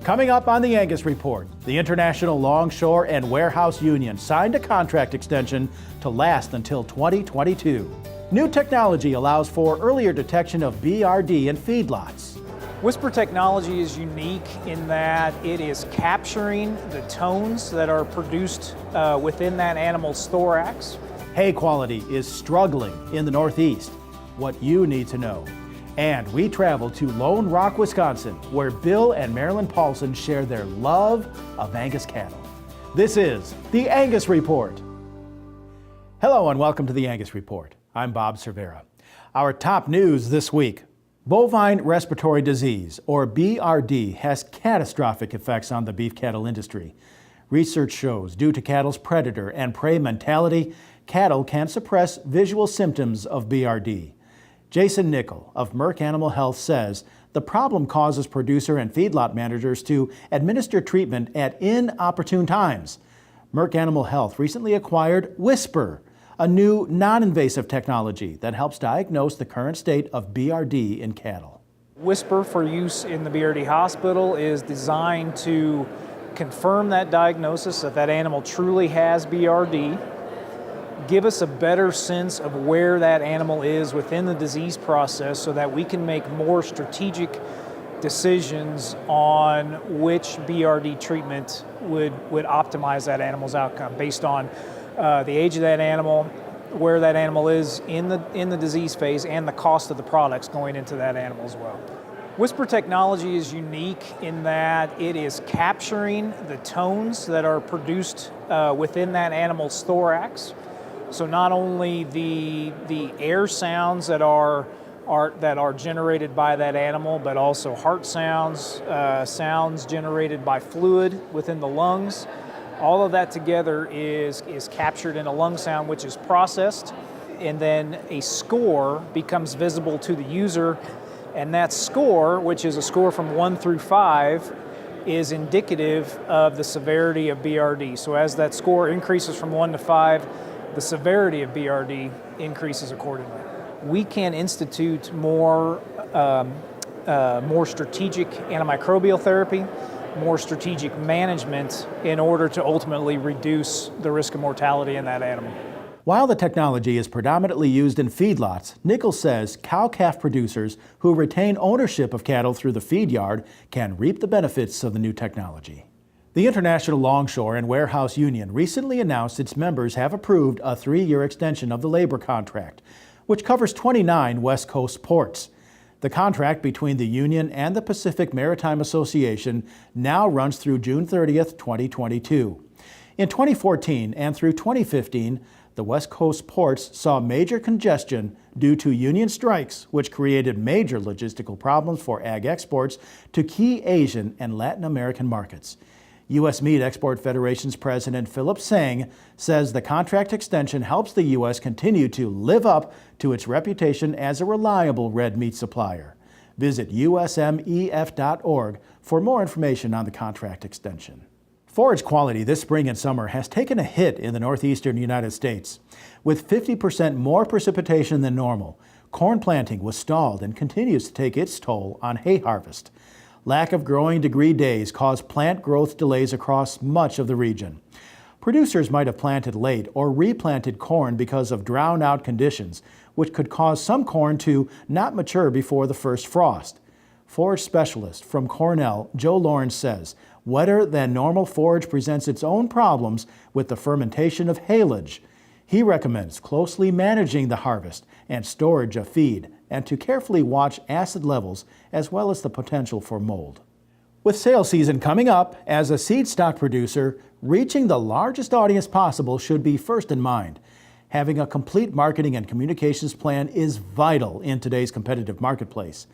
Coming up on the Angus Report, the International Longshore and Warehouse Union signed a contract extension to last until 2022. New technology allows for earlier detection of BRD in feedlots. Whisper technology is unique in that it is capturing the tones that are produced within that animal's thorax. Hay quality is struggling in the Northeast. What you need to know. And we travel to Lone Rock, Wisconsin, where Bill and Marilyn Paulson share their love of Angus cattle. This is the Angus Report. Hello and welcome to the Angus Report. I'm Bob Cervera. Our top news this week. Bovine respiratory disease, or BRD, has catastrophic effects on the beef cattle industry. Research shows due to cattle's predator and prey mentality, cattle can suppress visual symptoms of BRD. Jason Nickel of Merck Animal Health says the problem causes producer and feedlot managers to administer treatment at inopportune times. Merck Animal Health recently acquired Whisper, a new non-invasive technology that helps diagnose the current state of BRD in cattle. Whisper for use in the BRD hospital is designed to confirm that diagnosis that that animal truly has BRD, give us a better sense of where that animal is within the disease process so that we can make more strategic decisions on which BRD treatment would optimize that animal's outcome based on the age of that animal, where that animal is in the disease phase, and the cost of the products going into that animal as well. Whisper technology is unique in that it is capturing the tones that are produced within that animal's thorax. So not only the air sounds that are generated by that animal, but also heart sounds, sounds generated by fluid within the lungs. All of that together is captured in a lung sound, which is processed, and then a score becomes visible to the user. And that score, which is a score from 1 through 5, is indicative of the severity of BRD. So as that score increases from 1 to 5, the severity of BRD increases accordingly. We can institute more strategic antimicrobial therapy, more strategic management in order to ultimately reduce the risk of mortality in that animal. While the technology is predominantly used in feedlots, Nichols says cow-calf producers who retain ownership of cattle through the feed yard can reap the benefits of the new technology. The International Longshore and Warehouse Union recently announced its members have approved a 3-year extension of the labor contract, which covers 29 West Coast ports. The contract between the union and the Pacific Maritime Association now runs through June 30th, 2022. In 2014 and through 2015, the West Coast ports saw major congestion due to union strikes, which created major logistical problems for ag exports to key Asian and Latin American markets. U.S. Meat Export Federation's President Philip Sang says the contract extension helps the U.S. continue to live up to its reputation as a reliable red meat supplier. Visit usmef.org for more information on the contract extension. Forage quality this spring and summer has taken a hit in the northeastern United States. With 50% more precipitation than normal, corn planting was stalled and continues to take its toll on hay harvest. Lack of growing degree days caused plant growth delays across much of the region. Producers might have planted late or replanted corn because of drown-out conditions, which could cause some corn to not mature before the first frost. Forage specialist from Cornell, Joe Lawrence says, wetter than normal forage presents its own problems with the fermentation of haylage. He recommends closely managing the harvest and storage of feed, and to carefully watch acid levels as well as the potential for mold. With sales season coming up, as a seed stock producer, reaching the largest audience possible should be first in mind. Having a complete marketing and communications plan is vital in today's competitive marketplace.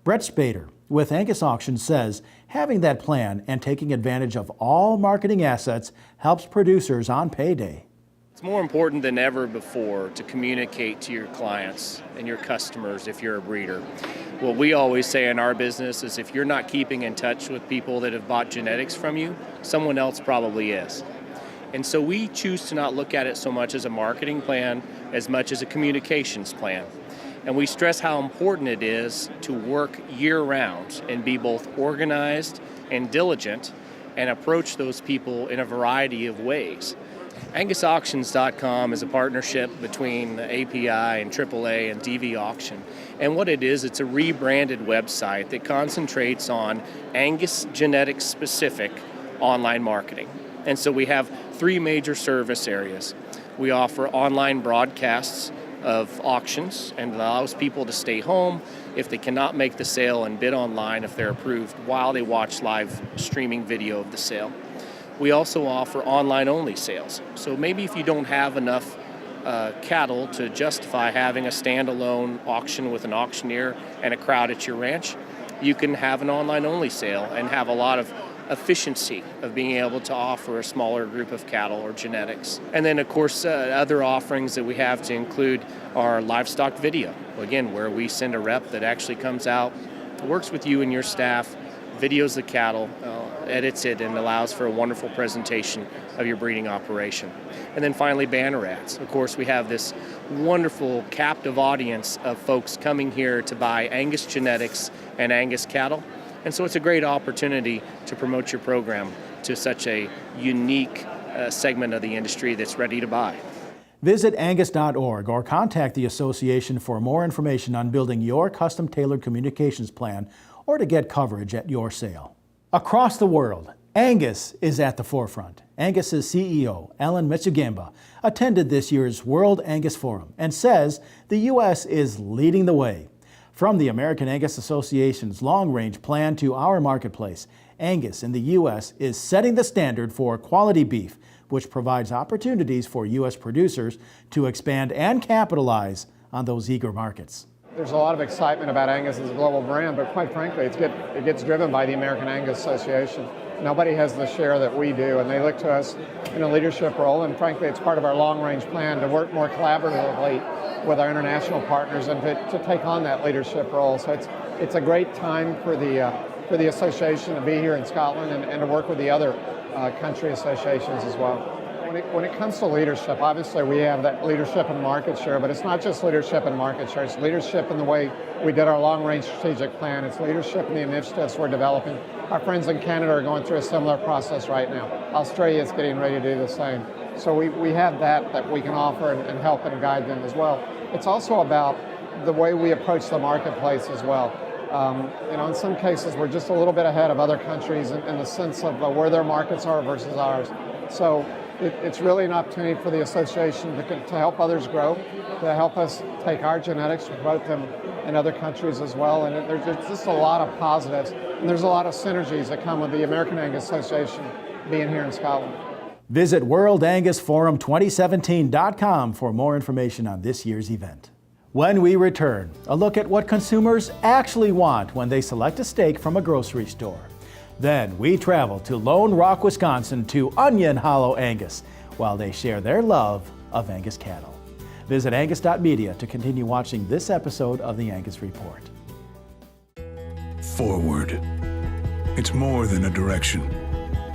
Brett Spader with Angus Auctions says having that plan and taking advantage of all marketing assets helps producers on payday. It's more important than ever before to communicate to your clients and your customers if you're a breeder. What we always say in our business is if you're not keeping in touch with people that have bought genetics from you, someone else probably is. And so we choose to not look at it so much as a marketing plan as much as a communications plan. And we stress how important it is to work year-round and be both organized and diligent and approach those people in a variety of ways. AngusAuctions.com is a partnership between the API and AAA and DV Auction. And what it is, it's a rebranded website that concentrates on Angus genetics specific online marketing. And so we have 3 major service areas. We offer online broadcasts of auctions and allows people to stay home if they cannot make the sale and bid online if they're approved while they watch live streaming video of the sale. We also offer online-only sales. So maybe if you don't have enough cattle to justify having a standalone auction with an auctioneer and a crowd at your ranch, you can have an online-only sale and have a lot of efficiency of being able to offer a smaller group of cattle or genetics. And then, of course, other offerings that we have to include are livestock video. Again, where we send a rep that actually comes out, works with you and your staff, videos the cattle, edits it, and allows for a wonderful presentation of your breeding operation. And then finally, banner ads. Of course, we have this wonderful captive audience of folks coming here to buy Angus genetics and Angus cattle. And so it's a great opportunity to promote your program to such a unique segment of the industry that's ready to buy. Visit angus.org or contact the association for more information on building your custom-tailored communications plan or to get coverage at your sale. Across the world, Angus is at the forefront. Angus's CEO, Alan Mitsugamba, attended this year's World Angus Forum and says the U.S. is leading the way. From the American Angus Association's long-range plan to our marketplace, Angus in the U.S. is setting the standard for quality beef, which provides opportunities for U.S. producers to expand and capitalize on those eager markets. There's a lot of excitement about Angus as a global brand, but quite frankly, it gets driven by the American Angus Association. Nobody has the share that we do, and they look to us in a leadership role, and frankly, it's part of our long-range plan to work more collaboratively with our international partners and to take on that leadership role. So it's a great time for the association to be here in Scotland and to work with the other country associations as well. When it comes to leadership, obviously we have that leadership and market share, but it's not just leadership and market share. It's leadership in the way we did our long-range strategic plan. It's leadership in the initiatives we're developing. Our friends in Canada are going through a similar process right now. Australia is getting ready to do the same. So we have that we can offer and help and guide them as well. It's also about the way we approach the marketplace as well. In some cases, we're just a little bit ahead of other countries in the sense of where their markets are versus ours. So it's really an opportunity for the association to help others grow, to help us take our genetics, promote them in other countries as well. And there's just a lot of positives. And there's a lot of synergies that come with the American Angus Association being here in Scotland. Visit WorldAngusForum2017.com for more information on this year's event. When we return, a look at what consumers actually want when they select a steak from a grocery store. Then we travel to Lone Rock, Wisconsin to Onion Hollow Angus while they share their love of Angus cattle. Visit angus.media to continue watching this episode of the Angus Report. Forward. It's more than a direction.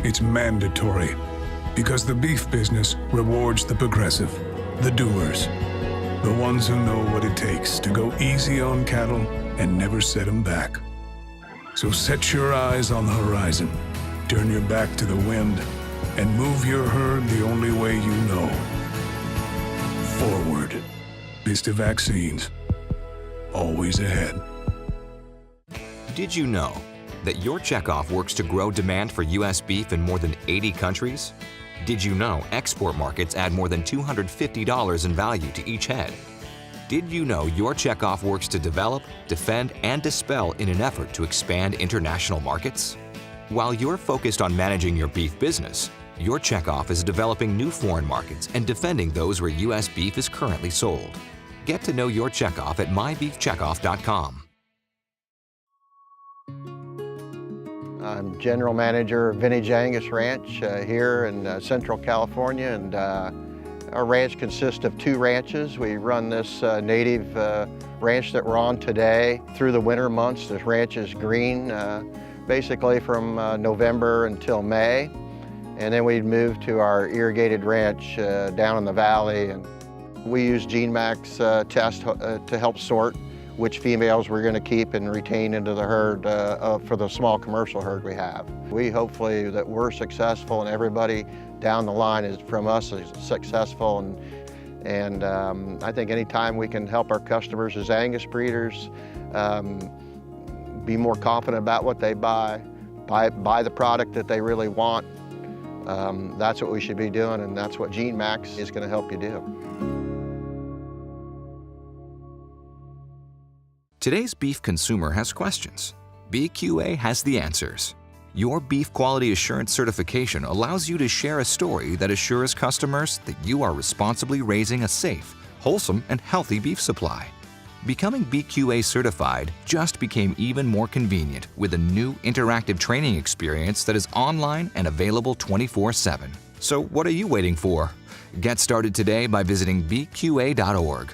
It's mandatory because the beef business rewards the progressive, the doers, the ones who know what it takes to go easy on cattle and never set them back. So set your eyes on the horizon, turn your back to the wind, and move your herd the only way you know. Forward. Vista Vaccines. Always ahead. Did you know that your checkoff works to grow demand for U.S. beef in more than 80 countries? Did you know export markets add more than $250 in value to each head? Did you know your checkoff works to develop, defend, and dispel in an effort to expand international markets? While you're focused on managing your beef business, your checkoff is developing new foreign markets and defending those where U.S. beef is currently sold. Get to know your checkoff at mybeefcheckoff.com. I'm General Manager of Vintage Angus Ranch here in Central California, and our ranch consists of 2 ranches. We run this native ranch that we're on today through the winter months. This ranch is green basically from November until May, and then we'd move to our irrigated ranch down in the valley, and we use GeneMax test to help sort which females we're going to keep and retain into the herd for the small commercial herd we have. We hopefully that we're successful and everybody down the line is from us is successful, and I think anytime we can help our customers as Angus breeders be more confident about what they buy the product that they really want, that's what we should be doing, and that's what GeneMax is going to help you do. Today's beef consumer has questions. BQA has the answers. Your Beef Quality Assurance certification allows you to share a story that assures customers that you are responsibly raising a safe, wholesome, and healthy beef supply. Becoming BQA certified just became even more convenient with a new interactive training experience that is online and available 24/7. So what are you waiting for? Get started today by visiting bqa.org.